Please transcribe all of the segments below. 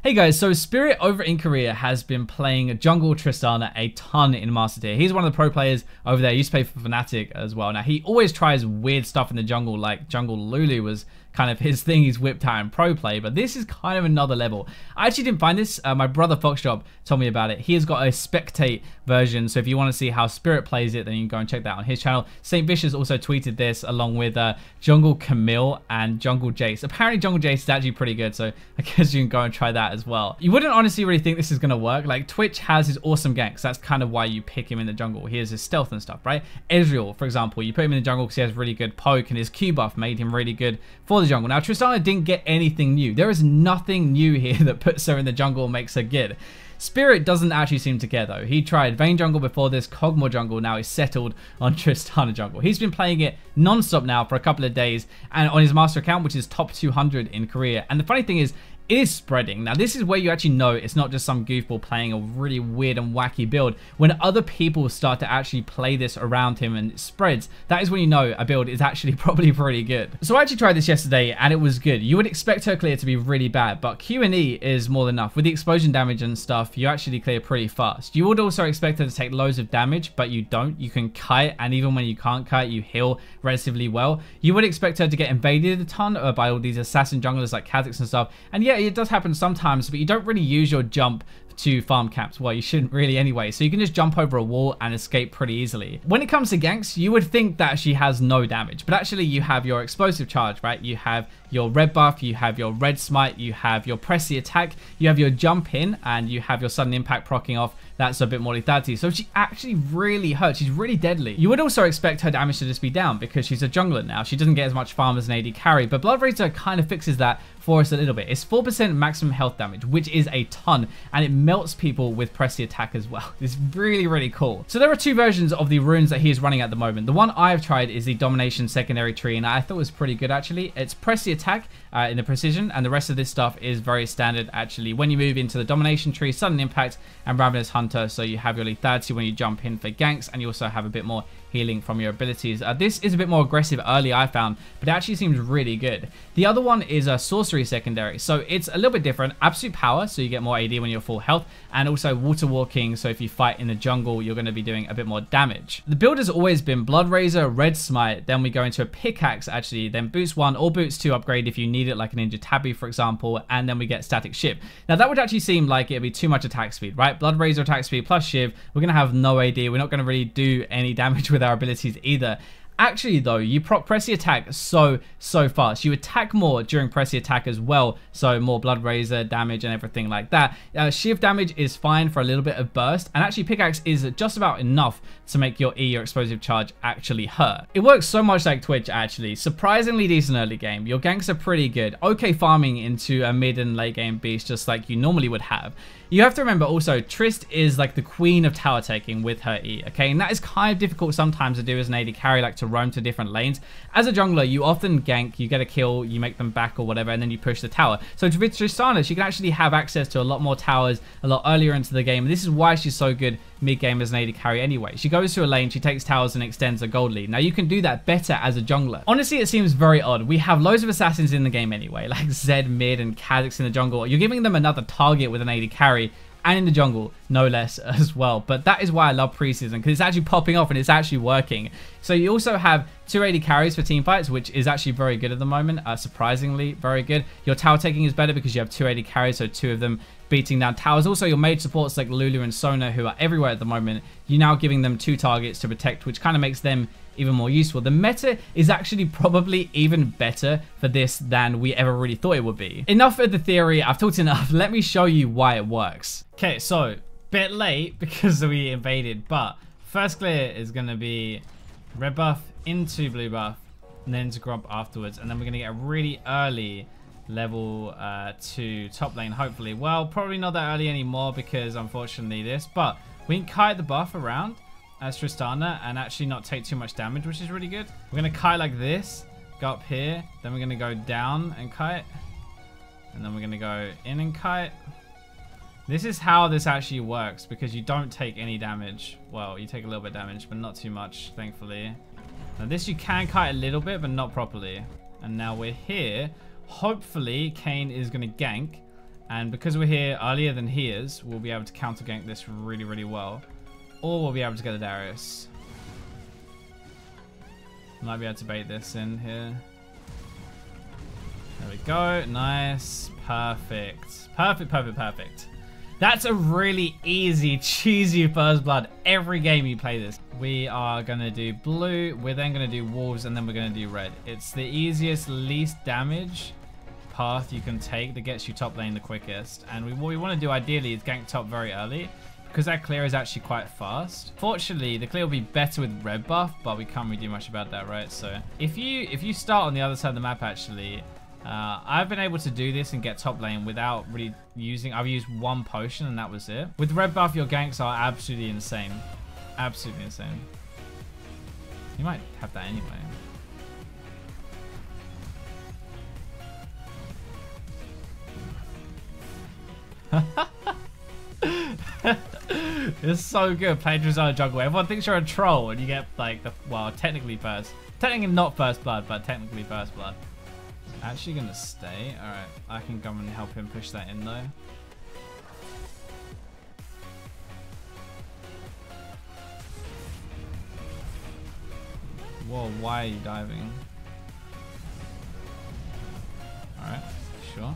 Hey guys, so Spirit over in Korea has been playing Jungle Tristana a ton in Master Tier. He's one of the pro players over there. He used to play for Fnatic as well. Now, he always tries weird stuff in the jungle, like Jungle Lulu was kind of his thing he's whipped out in pro play, but this is kind of another level. I actually didn't find this. My brother Foxdrop told me about it. He has got a spectate version, so if you want to see how Spirit plays it, then you can go and check that on his channel. St. Vicious also tweeted this along with Jungle Camille and Jungle Jace. Apparently Jungle Jace is actually pretty good, so I guess you can go and try that as well. You wouldn't honestly really think this is going to work. Like, Twitch has his awesome ganks. That's kind of why you pick him in the jungle. He has his stealth and stuff, right? Ezreal, for example, you put him in the jungle because he has really good poke, and his Q buff made him really good for the jungle. Now, Tristana didn't get anything new. There is nothing new here that puts her in the jungle and makes her good. Spirit doesn't actually seem to care though. He tried Vayne jungle before this, Kog'Maw jungle, now he's settled on Tristana jungle. He's been playing it non-stop now for a couple of days and on his master account, which is top 200 in Korea. And the funny thing is, it is spreading. Now, this is where you actually know it's not just some goofball playing a really weird and wacky build. When other people start to actually play this around him and it spreads, that is when you know a build is actually probably pretty good. So I actually tried this yesterday and it was good. You would expect her clear to be really bad, but Q&E is more than enough. With the explosion damage and stuff, you actually clear pretty fast. You would also expect her to take loads of damage, but you don't. You can kite, and even when you can't kite, you heal relatively well. You would expect her to get invaded a ton by all these assassin junglers like Kha'Zix and stuff, and yeah, it does happen sometimes, but you don't really use your jump to farm caps. Well, you shouldn't really anyway, so you can just jump over a wall and escape pretty easily. When it comes to ganks, you would think that she has no damage, but actually you have your explosive charge, right? You have your red buff, you have your red smite, you have your press the attack, you have your jump in, and you have your sudden impact proccing off. That's a bit more lethality. So she actually really hurts. She's really deadly. You would also expect her damage to just be down because she's a jungler now. She doesn't get as much farm as an AD carry, but BLOODRAZOR kind of fixes that for us a little bit. It's 4% maximum health damage, which is a ton, and it melts people with press the attack as well. It's really, really cool. So there are two versions of the runes that he is running at the moment. The one I've tried is the domination secondary tree, and I thought it was pretty good actually. It's press the attack in the precision, and the rest of this stuff is very standard actually. When you move into the domination tree, sudden impact, and ravenous hunter, so you have your lethality when you jump in for ganks, and you also have a bit more healing from your abilities. This is a bit more aggressive early, I found, but it actually seems really good. The other one is a sorcery secondary, so it's a little bit different. Absolute power, so you get more AD when you're full health, and also water walking, so if you fight in the jungle, you're going to be doing a bit more damage. The build has always been BLOODRAZOR, red smite, then we go into a pickaxe actually, then boost 1 or boost 2 upgrade if you need it, like a ninja tabby for example, and then we get static shiv. Now that would actually seem like it'd be too much attack speed, right? BLOODRAZOR attack speed plus shiv, we're going to have no AD, we're not going to really do any damage with our abilities either. Actually though, you press the attack so fast. You attack more during press the attack as well, so more BLOODRAZOR damage and everything like that. Shiv damage is fine for a little bit of burst, and actually pickaxe is just about enough to make your E, your explosive charge, actually hurt. It works so much like Twitch actually. Surprisingly decent early game. Your ganks are pretty good. Okay farming into a mid and late game beast just like you normally would have. You have to remember also, Trist is like the queen of tower taking with her E, okay? And that is kind of difficult sometimes to do as an AD carry, like to roam to different lanes. As a jungler, you often gank, you get a kill, you make them back or whatever, and then you push the tower. So with Tristana, she can actually have access to a lot more towers a lot earlier into the game. And this is why she's so good mid-game as an AD carry anyway. She goes to a lane, she takes towers and extends a gold lead. Now you can do that better as a jungler. Honestly, it seems very odd. We have loads of assassins in the game anyway, like Zed mid and Kha'Zix in the jungle. You're giving them another target with an AD carry, and in the jungle, no less as well. But that is why I love preseason, because it's actually popping off and it's actually working. So you also have 2 AD carries for team fights, which is actually very good at the moment. Surprisingly, very good. Your tower taking is better because you have 2 AD carries, so 2 of them beating down towers. Also, your mage supports like Lulu and Sona, who are everywhere at the moment, you're now giving them 2 targets to protect, which kind of makes them even more useful. The meta is actually probably even better for this than we ever really thought it would be. Enough of the theory, I've talked enough. Let me show you why it works. Okay, so bit late because we invaded, but first clear is going to be red buff into blue buff, and then to grub afterwards, and then we're going to get a really early level 2 top lane, hopefully. Well, probably not that early anymore because unfortunately this, but we can kite the buff around as Tristana and actually not take too much damage, which is really good. We're going to kite like this, go up here, then we're going to go down and kite, and then we're going to go in and kite. This is how this actually works because you don't take any damage. Well, you take a little bit of damage, but not too much, thankfully. Now this you can kite a little bit, but not properly. And now we're here. Hopefully Kayn is going to gank, And because we're here earlier than he is, we'll be able to counter gank this really, really well. Or we'll be able to get a Darius. Might be able to bait this in here. There we go. Nice. Perfect. Perfect, perfect, perfect. That's a really easy, cheesy first blood. Every game you play this. We are going to do blue. We're then going to do wolves, and then we're going to do red. It's the easiest, least damage path you can take that gets you top lane the quickest. And what we want to do ideally is gank top very early, because that clear is actually quite fast. Fortunately, the clear will be better with red buff, but we can't really do much about that, right? So if you start on the other side of the map, actually, I've been able to do this and get top lane without really using... I've used one potion and that was it. With red buff, your ganks are absolutely insane. Absolutely insane. You might have that anyway. It's so good playing Tristana jungle. Everyone thinks you're a troll and you get like the... Well, technically not first blood, but technically first blood. Actually gonna stay. Alright, I can come and help him push that in though. Whoa, why are you diving? Alright, sure.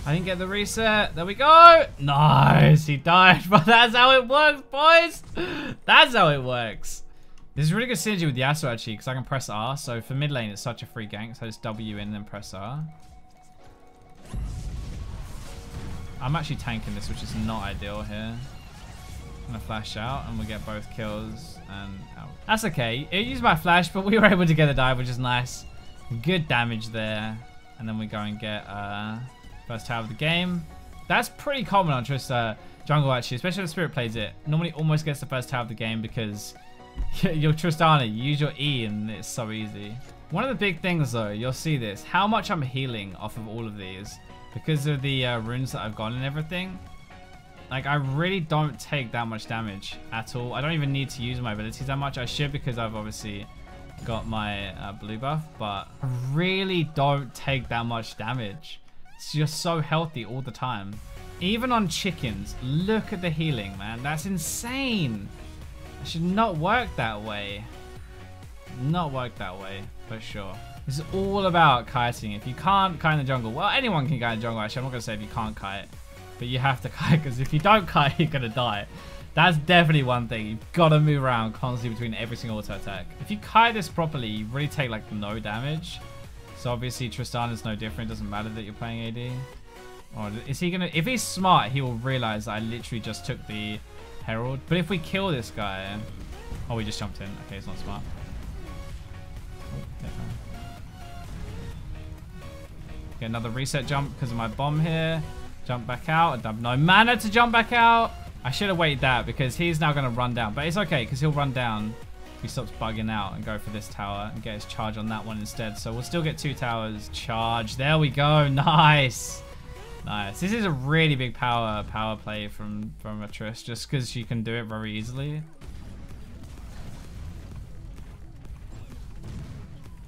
I didn't get the reset. There we go. Nice, he died. But that's how it works, boys. That's how it works. This is really good synergy with Yasuo actually, because I can press R. So for mid lane, it's such a free gank. So I just W in and then press R. I'm actually tanking this, which is not ideal here. I'm gonna flash out and we'll get both kills and out. That's okay. It used my flash, but we were able to get a dive, which is nice. Good damage there. And then we go and get first tower of the game. That's pretty common on Trista jungle actually, especially if Spirit plays it. Normally almost gets the first tower of the game because you're Tristana, you use your E and it's so easy. One of the big things though, you'll see this, how much I'm healing off of all of these because of the runes that I've got and everything. Like I really don't take that much damage at all. I don't even need to use my abilities that much. I should because I've obviously got my blue buff, but I really don't take that much damage. It's just so healthy all the time. Even on chickens, look at the healing, man. That's insane. It should not work that way. Not work that way, for sure. This is all about kiting. If you can't kite in the jungle, well, anyone can kite in the jungle, actually. I'm not going to say if you can't kite, but you have to kite, because if you don't kite, you're going to die. That's definitely one thing. You've got to move around constantly between every single auto attack. If you kite this properly, you really take like no damage. So obviously Tristana's no different. It doesn't matter that you're playing AD. Or is he going to... If he's smart, he will realize that I literally just took the Herald. But if we kill this guy... Oh, we just jumped in. Okay, it's not smart. Get another reset jump because of my bomb here. Jump back out. I have no mana to jump back out. I should have waited that because he's now going to run down. But it's okay because he'll run down. He stops bugging out and go for this tower and get his charge on that one instead. So we'll still get 2 towers. Charge. There we go. Nice. Nice. This is a really big power play from a Triss just because she can do it very easily.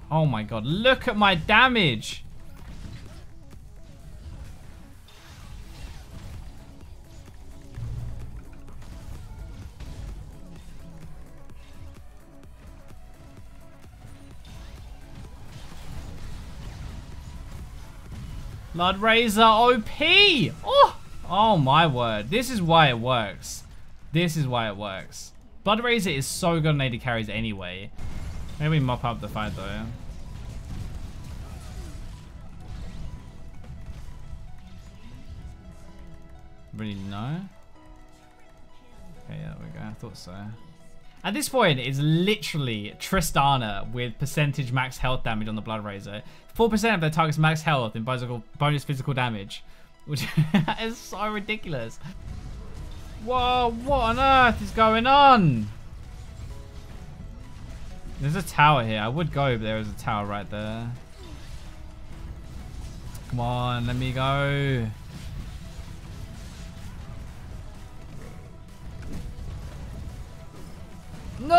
Oh my god. Look at my damage. BLOODRAZOR OP! Oh my word. This is why it works. This is why it works. BLOODRAZOR is so good on AD carries anyway. Maybe we mop up the fight though. Really no? Okay, yeah, there we go. I thought so. At this point, it's literally Tristana with percentage max health damage on the BLOODRAZOR. 4% of their target's max health in bonus physical damage, which is so ridiculous. Whoa, what on earth is going on? There's a tower here. I would go, but there is a tower right there. Come on, let me go. No!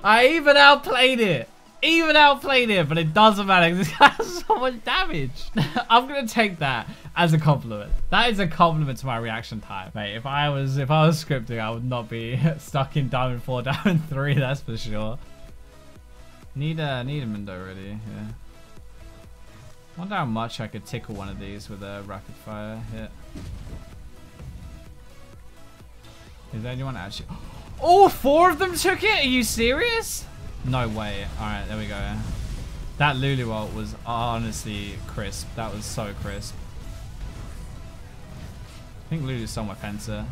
I even outplayed it. even outplayed him, but it doesn't matter because this guy has so much damage. I'm gonna take that as a compliment. That is a compliment to my reaction time. Mate, if I was scripting, I would not be stuck in Diamond 4, Diamond 3, that's for sure. Need a Mindo ready, yeah. Wonder how much I could tickle one of these with a rapid fire hit. Is there anyone actually? Oh, 4 of them took it? Are you serious? No way. Alright, there we go. That Lulu ult was honestly crisp. That was so crisp. I think Lulu's somewhere fencer.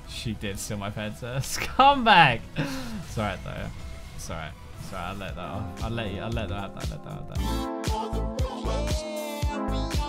She did steal my fencer. Scumbag! It's alright though. It's alright. It's alright. I'll let that off. I'll let that have that.